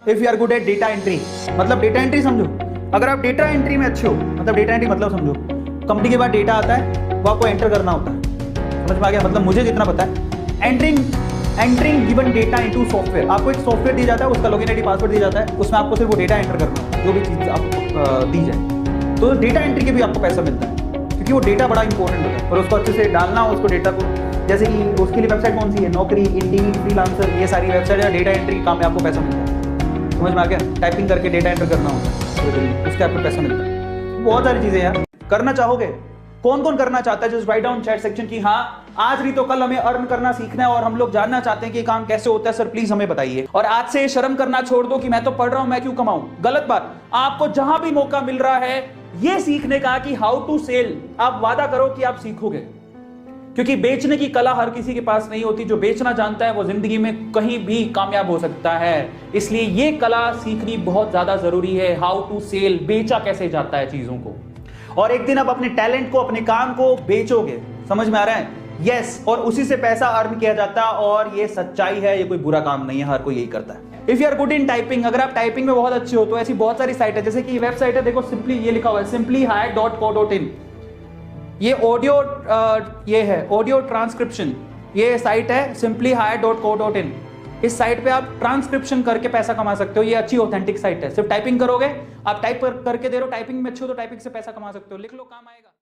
If you are good at data entry, मतलब data entry समझो, अगर आप डेटा एंट्री में अच्छे हो, मतलब डेटा एंट्री मतलब समझो कंपनी के बाद डेटा आता है वो आपको एंटर करना होता है, समझ में आ गया? मतलब मुझे जितना पता है, entering given data into software, आपको एक सॉफ्टवेयर दिया जाता है, उसका लॉगिन आईडी पासवर्ड दिया जाता है, उसमें आपको सिर्फ वो डेटा एंटर करना है, जो भी चीज़ आपको दी जाए। तो डेटा एंट्री के भी आपको पैसा मिलता है क्योंकि वो डेटा बड़ा इंपॉर्टेंट होता है और उसको अच्छे से डालना हो उसको डेटा को, जैसे कि उसके लिए वेबसाइट कौन सी है, नौकरी, इंडीड, फ्रीलांसर, ये सारी वेबसाइट है, डेटा एंट्री काम में आपको पैसा मिलता है, समझ में आ गया? टाइपिंग करके डेटा एंटर करना होता है, उसके आपको पैसा मिलता है। बहुत सारी चीजें यार, करना चाहोगे? कौन कौन करना चाहता है? Just write down chat section की हाँ आज नहीं तो कल हमें अर्न करना सीखना है और हम लोग जानना चाहते हैं कि काम कैसे होता है, सर प्लीज हमें बताइए। और आज से शर्म करना छोड़ दो कि मैं तो पढ़ रहा हूं, मैं क्यों कमाऊं, गलत बात। आपको जहां भी मौका मिल रहा है ये सीखने का कि हाउ टू सेल, आप वादा करो कि आप सीखोगे, क्योंकि बेचने की कला हर किसी के पास नहीं होती। जो बेचना जानता है वो जिंदगी में कहीं भी कामयाब हो सकता है, इसलिए ये कला सीखनी बहुत ज्यादा जरूरी है। हाउ टू सेल, बेचा कैसे जाता है चीजों को, और एक दिन आप अपने टैलेंट को, अपने काम को बेचोगे, समझ में आ रहा है? यस, और उसी से पैसा अर्न किया जाता है और ये सच्चाई है, ये कोई बुरा काम नहीं है, हर कोई यही करता है। If you are good in typing, अगर आप टाइपिंग में बहुत अच्छे हो तो ऐसी बहुत सारी साइट है, जैसे कि वेबसाइट है, देखो सिंपली, ये लिखा हुआ है simplyhire.co.in, ये ऑडियो ये है ऑडियो ट्रांसक्रिप्शन, ये साइट है simplyhire.co.in। इस साइट पे आप ट्रांसक्रिप्शन करके पैसा कमा सकते हो, ये अच्छी ऑथेंटिक साइट है। सिर्फ टाइपिंग करोगे, आप टाइप करके दे रहे हो, टाइपिंग में अच्छे हो तो टाइपिंग से पैसा कमा सकते हो, लिख लो, काम आएगा।